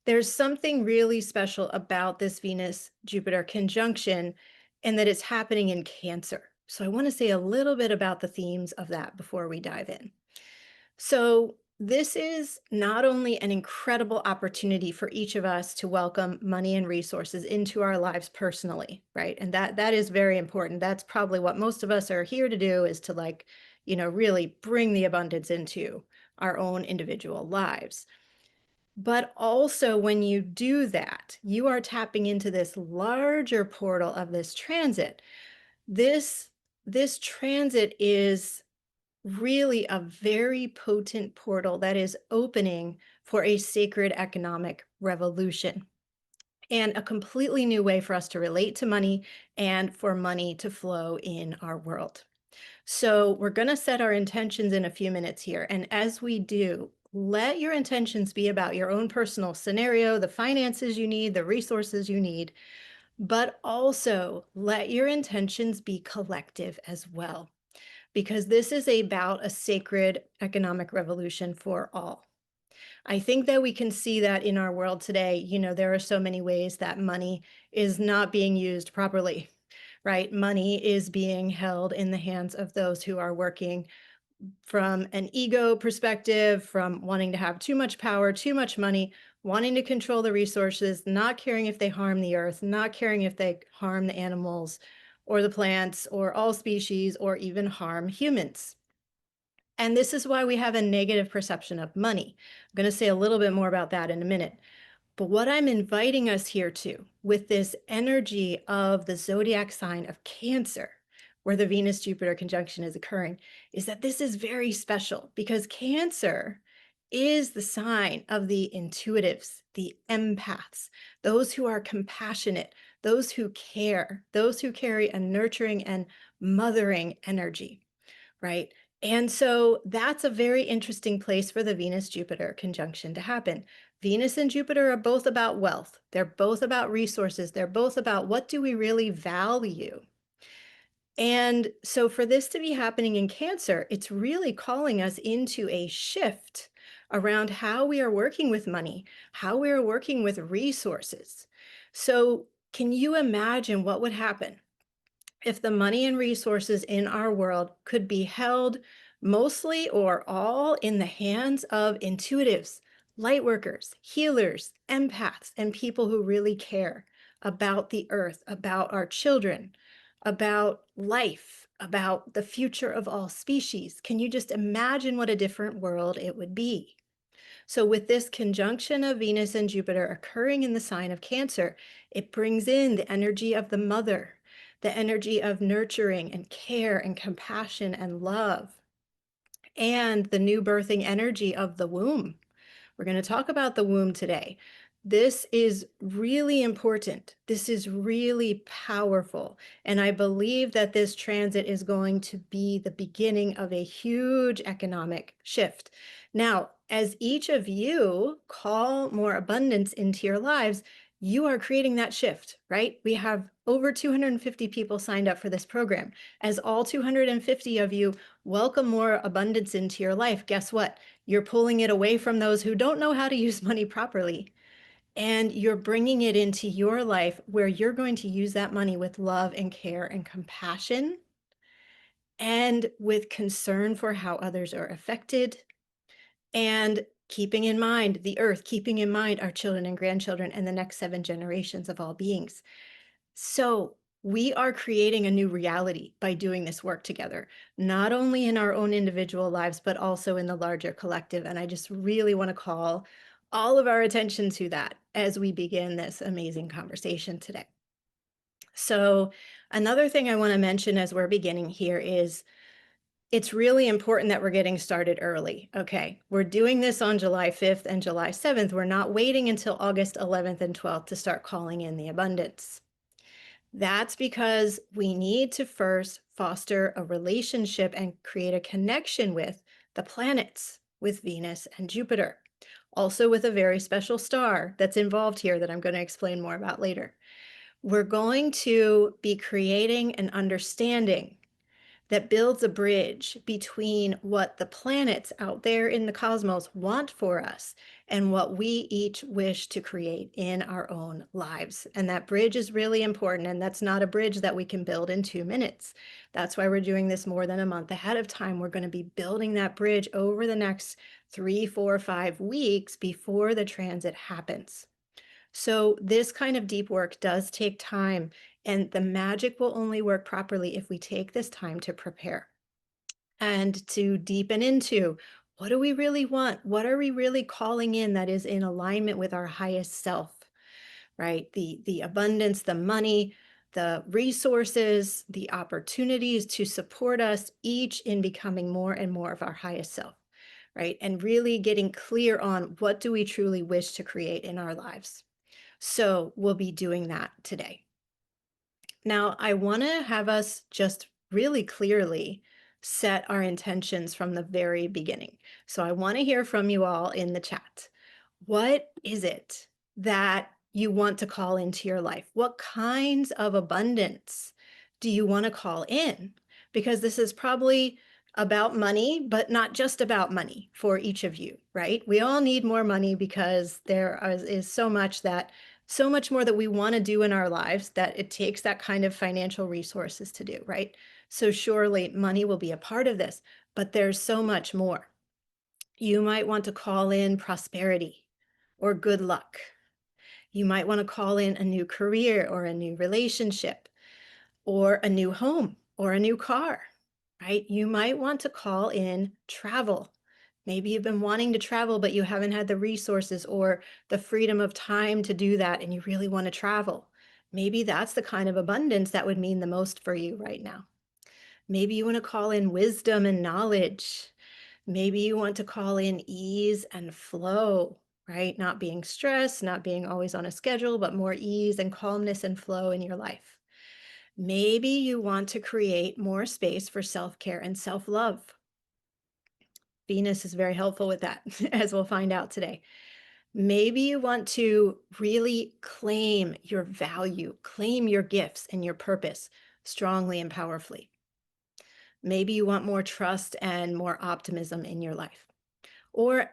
There's something really special about this Venus-Jupiter conjunction and that it's happening in Cancer. So I want to say a little bit about the themes of that before we dive in. So this is not only an incredible opportunity for each of us to welcome money and resources into our lives personally, right? And that is very important. That's probably what most of us are here to do, is to really bring the abundance into our own individual lives. But also when you do that, you are tapping into this larger portal of this transit. This this transit is really a very potent portal that is opening for a sacred economic revolution and a completely new way for us to relate to money and for money to flow in our world. So we're going to set our intentions in a few minutes here. And as we do, let your intentions be about your own personal scenario, the finances you need, the resources you need, but also let your intentions be collective as well, because this is about a sacred economic revolution for all. I think that we can see that in our world today. There are so many ways that money is not being used properly, right? Money is being held in the hands of those who are working from an ego perspective, from wanting to have too much power, too much money, wanting to control the resources, not caring if they harm the earth, not caring if they harm the animals or the plants or all species or even harm humans. And this is why we have a negative perception of money. I'm going to say a little bit more about that in a minute. But what I'm inviting us here to, with this energy of the zodiac sign of Cancer, where the Venus-Jupiter conjunction is occurring, is that this is very special because Cancer is the sign of the intuitives, the empaths, those who are compassionate, those who care, those who carry a nurturing and mothering energy, right? And so that's a very interesting place for the Venus-Jupiter conjunction to happen. Venus and Jupiter are both about wealth. They're both about resources. They're both about what do we really value. And so for this to be happening in Cancer, it's really calling us into a shift around how we are working with money, how we are working with resources. So can you imagine what would happen if the money and resources in our world could be held mostly or all in the hands of intuitives, light workers, healers, empaths, and people who really care about the earth, about our children, about life, about the future of all species? Can you just imagine what a different world it would be? So with this conjunction of Venus and Jupiter occurring in the sign of Cancer, it brings in the energy of the mother, the energy of nurturing and care and compassion and love, and the new birthing energy of the womb. We're going to talk about the womb today. This is really important. This is really powerful. And I believe that this transit is going to be the beginning of a huge economic shift. Now, as each of you call more abundance into your lives, you are creating that shift, right? We have over 250 people signed up for this program. As all 250 of you welcome more abundance into your life, guess what? You're pulling it away from those who don't know how to use money properly. And you're bringing it into your life where you're going to use that money with love and care and compassion and with concern for how others are affected and keeping in mind the earth, keeping in mind our children and grandchildren and the next 7 generations of all beings. So we are creating a new reality by doing this work together, not only in our own individual lives, but also in the larger collective. And I just really want to call all of our attention to that as we begin this amazing conversation today. So another thing I want to mention as we're beginning here is it's really important that we're getting started early. Okay, we're doing this on July 5th and July 7th. We're not waiting until August 11th and 12th to start calling in the abundance. That's because we need to first foster a relationship and create a connection with the planets, with Venus and Jupiter, also with a very special star that's involved here that I'm going to explain more about later. We're going to be creating an understanding that builds a bridge between what the planets out there in the cosmos want for us and what we each wish to create in our own lives. And that bridge is really important. And that's not a bridge that we can build in 2 minutes. That's why we're doing this more than a month ahead of time. We're going to be building that bridge over the next 3, 4, 5 weeks before the transit happens. So this kind of deep work does take time, and the magic will only work properly if we take this time to prepare and to deepen into what do we really want? What are we really calling in that is in alignment with our highest self, right? The abundance, the money, the resources, the opportunities to support us each in becoming more and more of our highest self, right? And really getting clear on what do we truly wish to create in our lives. So we'll be doing that today. Now, I want to have us just really clearly set our intentions from the very beginning. So I want to hear from you all in the chat. What is it that you want to call into your life? What kinds of abundance do you want to call in? Because this is probably about money, but not just about money for each of you, right? We all need more money because is so much more that we want to do in our lives that it takes that kind of financial resources to do, right? So surely money will be a part of this, but there's so much more. You might want to call in prosperity or good luck. You might want to call in a new career or a new relationship or a new home or a new car, right? You might want to call in travel. Maybe you've been wanting to travel, but you haven't had the resources or the freedom of time to do that, and you really want to travel. Maybe that's the kind of abundance that would mean the most for you right now. Maybe you want to call in wisdom and knowledge. Maybe you want to call in ease and flow, right? Not being stressed, not being always on a schedule, but more ease and calmness and flow in your life. Maybe you want to create more space for self-care and self-love. Venus is very helpful with that, as we'll find out today. Maybe you want to really claim your value, claim your gifts and your purpose strongly and powerfully. Maybe you want more trust and more optimism in your life, or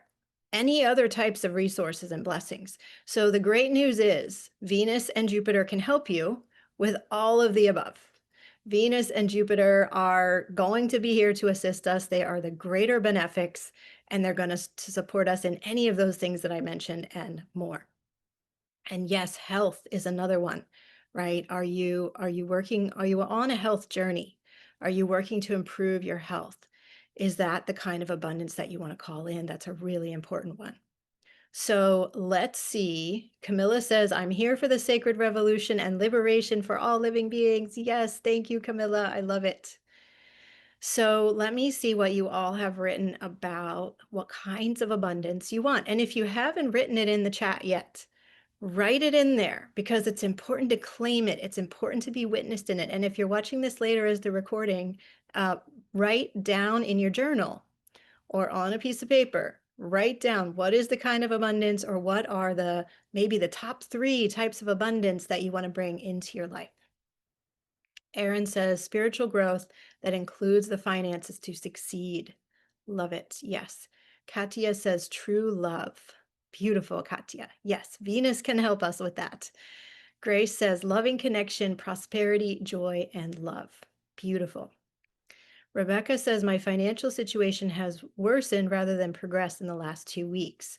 any other types of resources and blessings. So the great news is Venus and Jupiter can help you with all of the above. Venus and Jupiter are going to be here to assist us. They are the greater benefics, and they're going to support us in any of those things that I mentioned and more. And yes, health is another one, right? Are you on a health journey? Are you working to improve your health? Is that the kind of abundance that you want to call in? That's a really important one. So let's see. Camilla says, I'm here for the sacred revolution and liberation for all living beings. Yes, thank you, Camilla. I love it. So let me see what you all have written about what kinds of abundance you want. And if you haven't written it in the chat yet, write it in there because it's important to claim it. It's important to be witnessed in it. And if you're watching this later as the recording, write down in your journal or on a piece of paper, write down what is the kind of abundance or what are maybe the top 3 types of abundance that you want to bring into your life. Erin says spiritual growth that includes the finances to succeed. Love it. Yes. Katya says true love. Beautiful, Katya. Yes, Venus can help us with that. Grace says loving connection, prosperity, joy, and love. Beautiful. Rebecca says my financial situation has worsened rather than progressed in the last 2 weeks.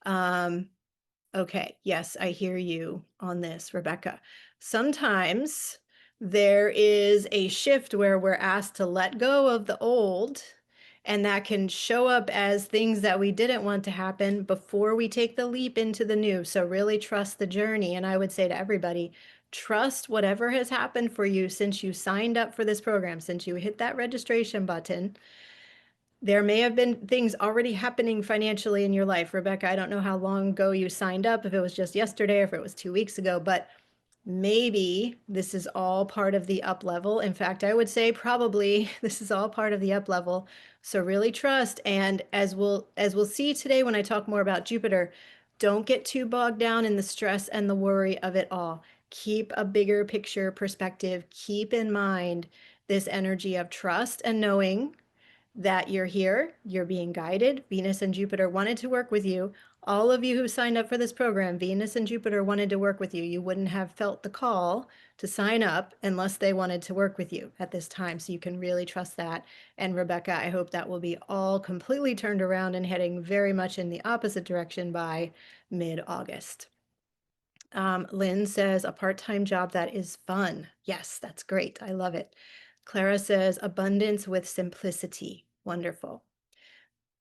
Okay, yes, I hear you on this, Rebecca. Sometimes there is a shift where we're asked to let go of the old, and that can show up as things that we didn't want to happen before we take the leap into the new. So really trust the journey. And I would say to everybody, trust whatever has happened for you since you signed up for this program, since you hit that registration button. There may have been things already happening financially in your life. Rebecca, I don't know how long ago you signed up, if it was just yesterday, or if it was 2 weeks ago, but maybe this is all part of the up level. In fact, I would say probably this is all part of the up level. So really trust. And as we'll see today when I talk more about Jupiter, don't get too bogged down in the stress and the worry of it all. Keep a bigger picture perspective. Keep in mind this energy of trust and knowing that you're here, you're being guided. Venus and Jupiter wanted to work with you. All of you who signed up for this program, Venus and Jupiter wanted to work with you. You wouldn't have felt the call to sign up unless they wanted to work with you at this time. So you can really trust that. And Rebecca, I hope that will be all completely turned around and heading very much in the opposite direction by mid-August. Lynn says, a part-time job that is fun. Yes, that's great. I love it. Clara says, abundance with simplicity. Wonderful.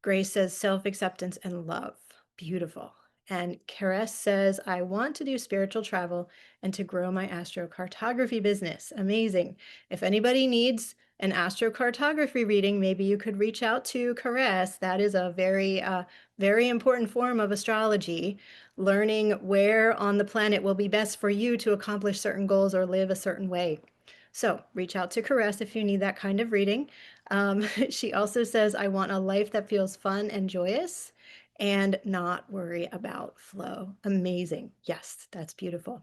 Grace says, self-acceptance and love. Beautiful. And Caress says, I want to do spiritual travel and to grow my astrocartography business. Amazing. If anybody needs an astrocartography reading, maybe you could reach out to Caress. That is a very important form of astrology. Learning where on the planet will be best for you to accomplish certain goals or live a certain way. So reach out to Caress if you need that kind of reading. She also says, I want a life that feels fun and joyous and not worry about flow. Amazing. Yes, that's beautiful.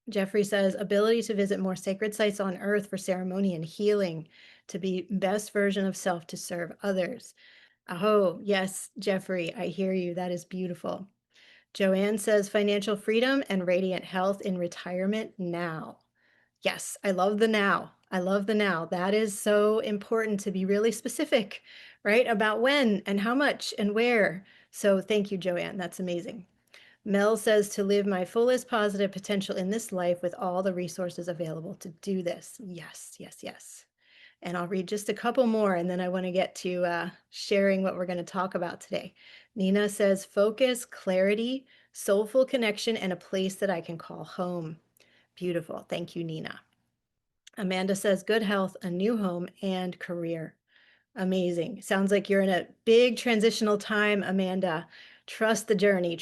Jeffrey says, ability to visit more sacred sites on earth for ceremony and healing, to be best version of self to serve others. Oh, yes, Jeffrey, I hear you. That is beautiful. Joanne says, financial freedom and radiant health in retirement now. Yes, I love the now. I love the now. That is so important to be really specific, right? About when and how much and where. So thank you, Joanne. That's amazing. Mel says to live my fullest positive potential in this life with all the resources available to do this. Yes, yes, yes. And I'll read just a couple more and then I want to get to sharing what we're going to talk about today. Nina says focus, clarity, soulful connection, and a place that I can call home. Beautiful. Thank you, Nina. Amanda says good health, a new home, and career. Amazing. Sounds like you're in a big transitional time, Amanda. Trust the journey,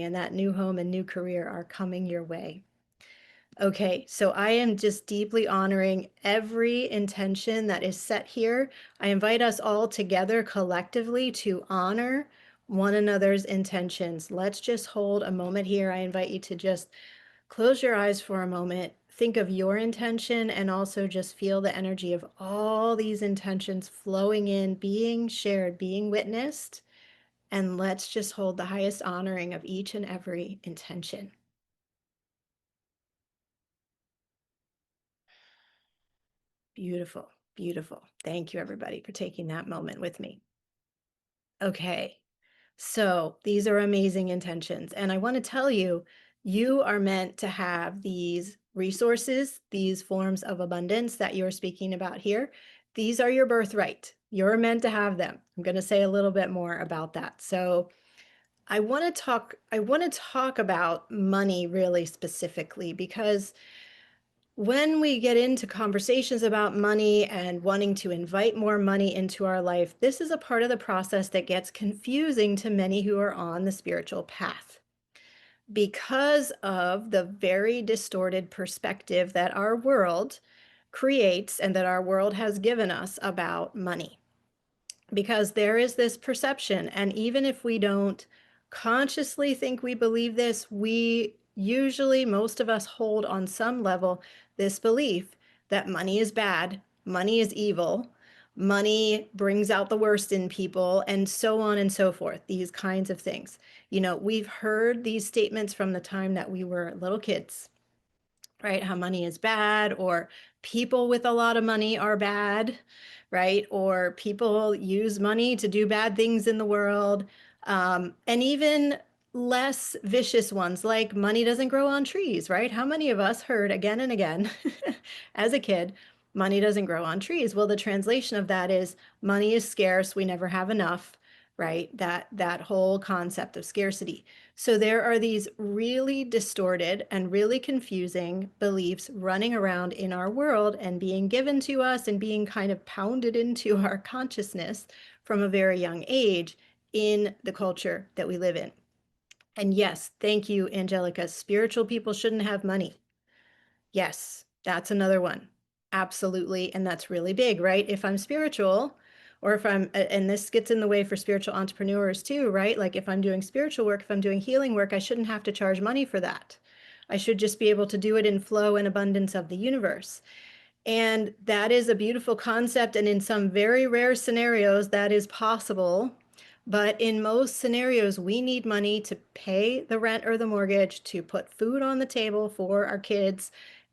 and that new home and new career are coming your way. Okay, so I am just deeply honoring every intention that is set here. I invite us all together collectively to honor one another's intentions. Let's just hold a moment here. I invite you to just close your eyes for a moment. Think of your intention and also just feel the energy of all these intentions flowing in, being shared, being witnessed. And let's just hold the highest honoring of each and every intention. Beautiful, beautiful. Thank you, everybody, for taking that moment with me. Okay, so these are amazing intentions. And I want to tell you, you are meant to have these resources, these forms of abundance that you're speaking about here. These are your birthright. You're meant to have them. I'm going to say a little bit more about that. So I want to talk about money really specifically because when we get into conversations about money and wanting to invite more money into our life, this is a part of the process that gets confusing to many who are on the spiritual path because of the very distorted perspective that our world creates and that our world has given us about money. Because there is this perception, and even if we don't consciously think we believe this, we usually, most of us hold on some level this belief that money is bad, money is evil, money brings out the worst in people, and so on and so forth, these kinds of things. You know, we've heard these statements from the time that we were little kids, right? How money is bad, or people with a lot of money are bad, right? Or people use money to do bad things in the world. And even less vicious ones like money doesn't grow on trees, right? How many of us heard again and again as a kid, money doesn't grow on trees? Well, the translation of that is money is scarce, we never have enough, right? That whole concept of scarcity. So there are these really distorted and really confusing beliefs running around in our world and being given to us and being kind of pounded into our consciousness from a very young age in the culture that we live in. And yes, thank you, Angelica. Spiritual people shouldn't have money. Yes, that's another one. Absolutely. And that's really big, right? If I'm spiritual, or if I'm, and this gets in the way for spiritual entrepreneurs too, right? Like if I'm doing spiritual work, if I'm doing healing work, I shouldn't have to charge money for that. I should just be able to do it in flow and abundance of the universe. And that is a beautiful concept. And in some very rare scenarios, that is possible. But in most scenarios, we need money to pay the rent or the mortgage, to put food on the table for our kids,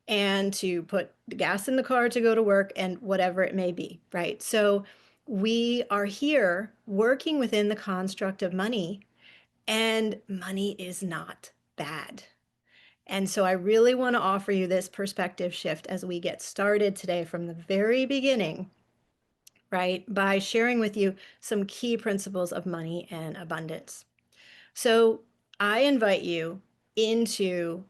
and to put gas in the car to go to work, and whatever it may be, right? So we are here working within the construct of money, and money is not bad. And so I really want to offer you this perspective shift as we get started today from the very beginning, right? By sharing with you some key principles of money and abundance. So I invite you into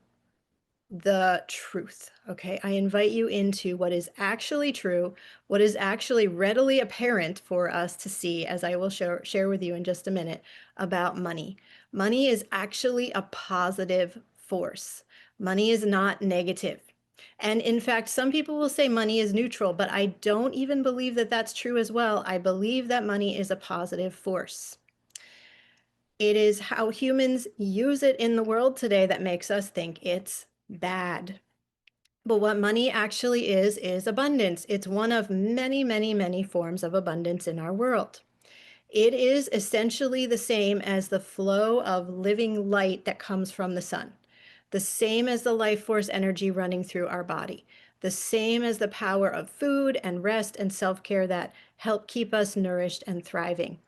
the truth, okay? I invite you into what is actually true, what is actually readily apparent for us to see, as I will share with you in just a minute about money. Money is actually a positive force. Money is not negative. And in fact, some people will say money is neutral, but I don't even believe that that's true as well. I believe that money is a positive force. It is how humans use it in the world today that makes us think it's bad. But what money actually is abundance. It's one of many, many, many forms of abundance in our world. It is essentially the same as the flow of living light that comes from the sun, the same as the life force energy running through our body, the same as the power of food and rest and self-care that help keep us nourished and thriving.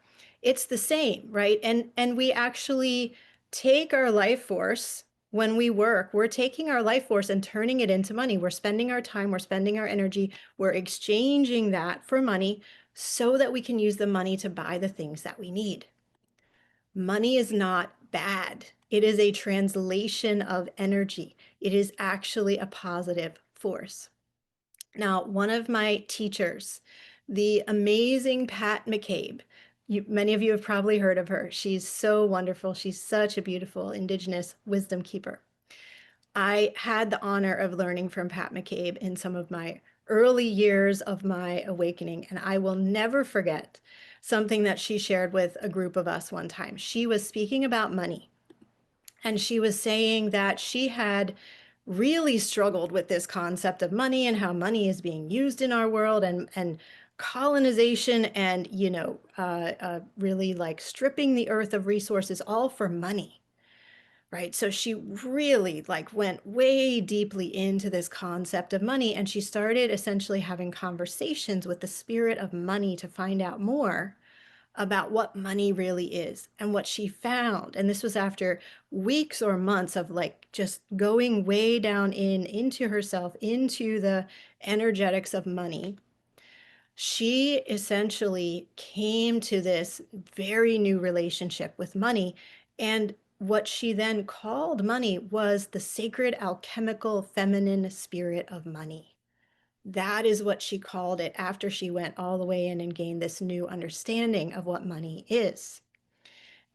It's the same, right? And we actually take our life force when we work. We're taking our life force and turning it into money. We're spending our time, we're spending our energy, we're exchanging that for money so that we can use the money to buy the things that we need. Money is not bad. It is a translation of energy. It is actually a positive force. Now, one of my teachers, the amazing Pat McCabe, many of you have probably heard of her. She's so wonderful. She's such a beautiful Indigenous wisdom keeper. I had the honor of learning from Pat McCabe in some of my early years of my awakening, and I will never forget something that she shared with a group of us one time. She was speaking about money, and she was saying that she had really struggled with this concept of money and how money is being used in our world, and colonization, and really like stripping the earth of resources, all for money. Right. So she really like went way deeply into this concept of money, and she started essentially having conversations with the spirit of money to find out more about what money really is. And what she found, and this was after weeks or months of like just going way down into herself, into the energetics of money, she essentially came to this very new relationship with money. And what she then called money was the sacred alchemical feminine spirit of money. That is what she called it after she went all the way in and gained this new understanding of what money is.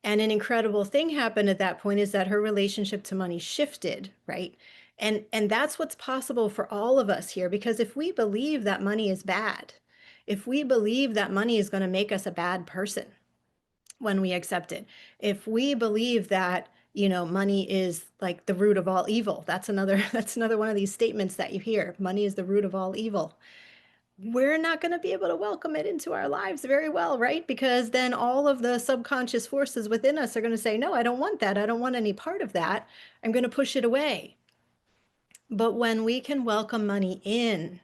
And an incredible thing happened at that point is that her relationship to money shifted, right? And that's what's possible for all of us here, because if we believe that money is bad, if we believe that money is going to make us a bad person when we accept it, if we believe that, money is like the root of all evil, that's another that's another one of these statements that you hear, money is the root of all evil, we're not going to be able to welcome it into our lives very well, right? Because then all of the subconscious forces within us are going to say, no, I don't want that. I don't want any part of that. I'm going to push it away. But when we can welcome money in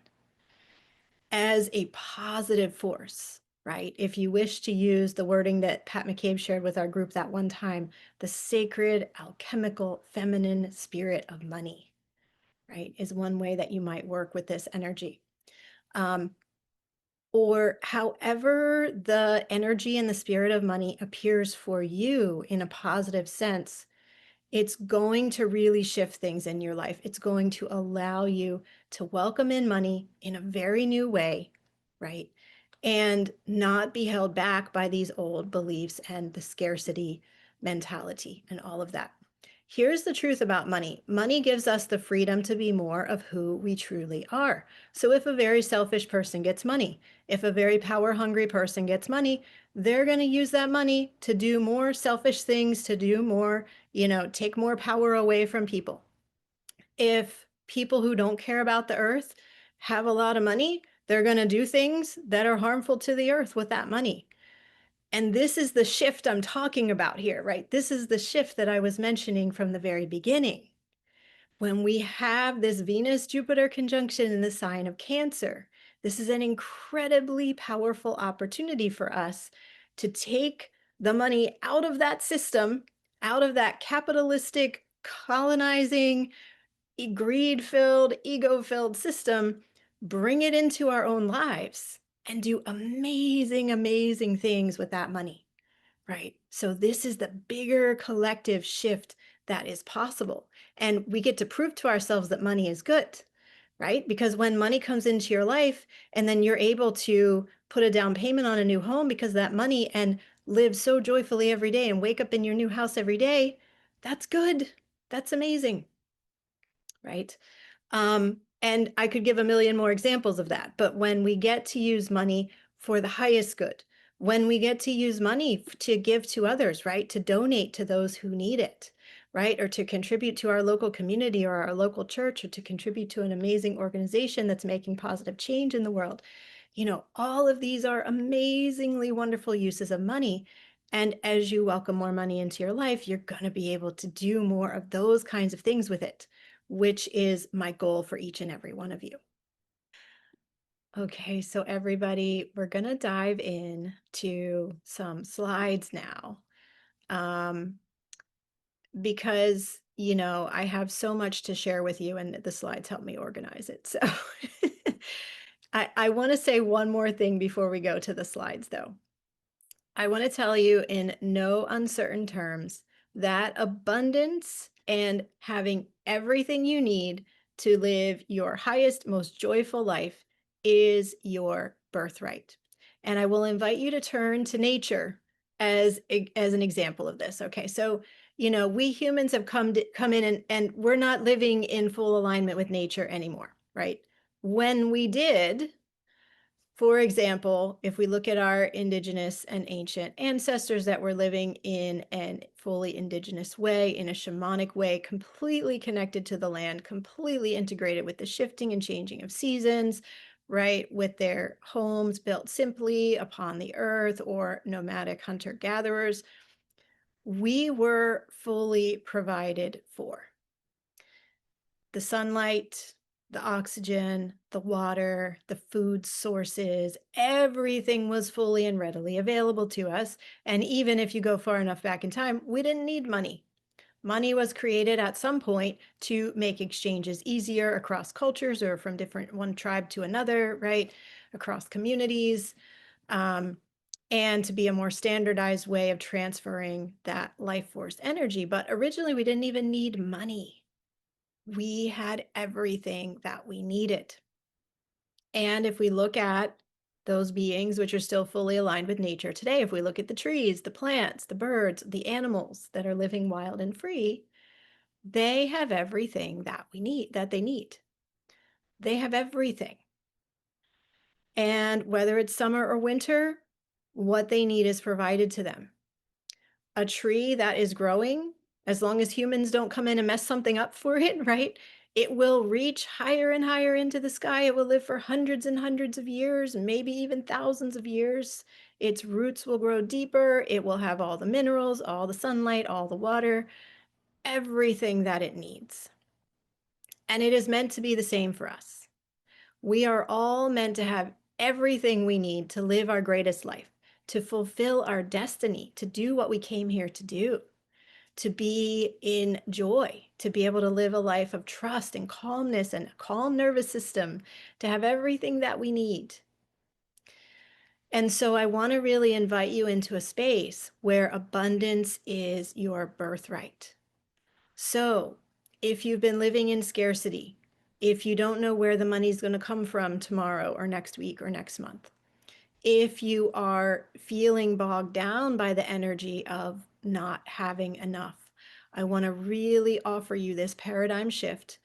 as a positive force, right? If you wish to use the wording that Pat McCabe shared with our group that one time, the sacred alchemical feminine spirit of money, right, is one way that you might work with this energy. Or however the energy and the spirit of money appears for you in a positive sense, it's going to really shift things in your life. It's going to allow you to welcome in money in a very new way, right? And not be held back by these old beliefs and the scarcity mentality and all of that. Here's the truth about money. Money gives us the freedom to be more of who we truly are. So if a very selfish person gets money, if a very power hungry person gets money, they're going to use that money to do more selfish things, to do more, take more power away from people. If people who don't care about the earth have a lot of money, they're going to do things that are harmful to the earth with that money. And this is the shift I'm talking about here, right? This is the shift that I was mentioning from the very beginning. When we have this Venus-Jupiter conjunction in the sign of Cancer, this is an incredibly powerful opportunity for us to take the money out of that system, out of that capitalistic, colonizing, greed-filled, ego-filled system, bring it into our own lives and do amazing, amazing things with that money. Right. So this is the bigger collective shift that is possible. And we get to prove to ourselves that money is good, right? Because when money comes into your life and then you're able to put a down payment on a new home because of that money and live so joyfully every day and wake up in your new house every day, that's good. That's amazing, right? And I could give a million more examples of that. But when we get to use money for the highest good, when we get to use money to give to others, right? To donate to those who need it, right? Or to contribute to our local community or our local church, or to contribute to an amazing organization that's making positive change in the world. All of these are amazingly wonderful uses of money. And as you welcome more money into your life, you're going to be able to do more of those kinds of things with it, which is my goal for each and every one of you. Okay, so everybody, we're going to dive in to some slides now, um, because, I have so much to share with you and the slides help me organize it. So I want to say one more thing before we go to the slides, though. I want to tell you in no uncertain terms that abundance and having everything you need to live your highest, most joyful life is your birthright. And I will invite you to turn to nature as an example of this. Okay, so we humans have come in and we're not living in full alignment with nature anymore, right? When we did, for example, if we look at our indigenous and ancient ancestors that were living in a fully indigenous way, in a shamanic way, completely connected to the land, completely integrated with the shifting and changing of seasons, right? With their homes built simply upon the earth, or nomadic hunter-gatherers, we were fully provided for. The sunlight, the oxygen, the water, the food sources, everything was fully and readily available to us. And even if you go far enough back in time, we didn't need money. Money was created at some point to make exchanges easier across cultures, or from one tribe to another, right? Across communities, and to be a more standardized way of transferring that life force energy. But originally, we didn't even need money. We had everything that we needed. And if we look at those beings which are still fully aligned with nature today, if we look at the trees, the plants, the birds, the animals that are living wild and free, they have everything that they need. They have everything. And whether it's summer or winter, what they need is provided to them. A tree that is growing, as long as humans don't come in and mess something up for it, right? It will reach higher and higher into the sky. It will live for hundreds and hundreds of years, maybe even thousands of years. Its roots will grow deeper. It will have all the minerals, all the sunlight, all the water, everything that it needs. And it is meant to be the same for us. We are all meant to have everything we need to live our greatest life, to fulfill our destiny, to do what we came here to do, to be in joy, to be able to live a life of trust and calmness and a calm nervous system, to have everything that we need. And so I want to really invite you into a space where abundance is your birthright. So if you've been living in scarcity, if you don't know where the money's going to come from tomorrow or next week or next month, if you are feeling bogged down by the energy of not having enough, I want to really offer you this paradigm shift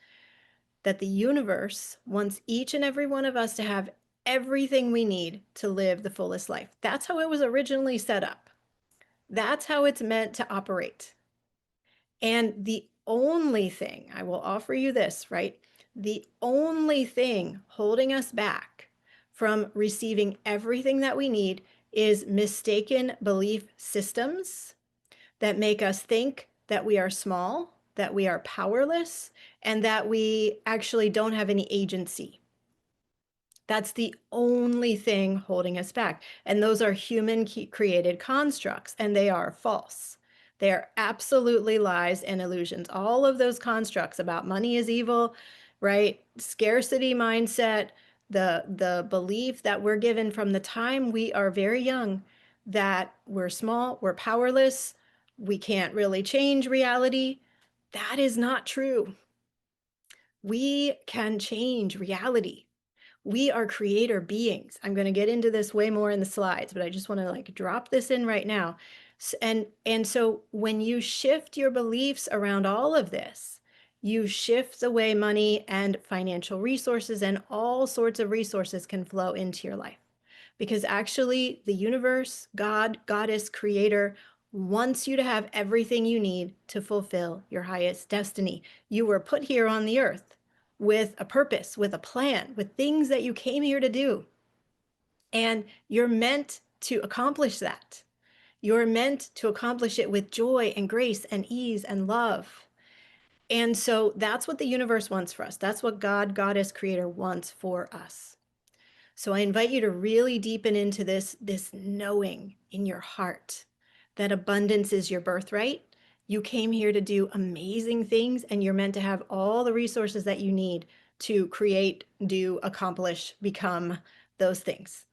that the universe wants each and every one of us to have everything we need to live the fullest life. That's how it was originally set up. That's how it's meant to operate. And the only thing, I will offer you this, right? The only thing holding us back from receiving everything that we need is mistaken belief systems that make us think that we are small, that we are powerless, and that we actually don't have any agency. That's the only thing holding us back. And those are human created constructs, and they are false. They are absolutely lies and illusions. All of those constructs about money is evil, right? Scarcity mindset, the belief that we're given from the time we are very young that we're small, we're powerless, we can't really change reality. That is not true. We can change reality. We are creator beings. I'm going to get into this way more in the slides, but I just want to like drop this in right now. And so when you shift your beliefs around all of this, you shift the way money and financial resources and all sorts of resources can flow into your life. Because actually, the universe, God, Goddess, Creator wants you to have everything you need to fulfill your highest destiny. You were put here on the earth with a purpose, with a plan, with things that you came here to do. And you're meant to accomplish that. You're meant to accomplish it with joy and grace and ease and love. And so that's what the universe wants for us. That's what God, Goddess, Creator wants for us. So I invite you to really deepen into this knowing in your heart that abundance is your birthright. You came here to do amazing things, and you're meant to have all the resources that you need to create, do, accomplish, become those things.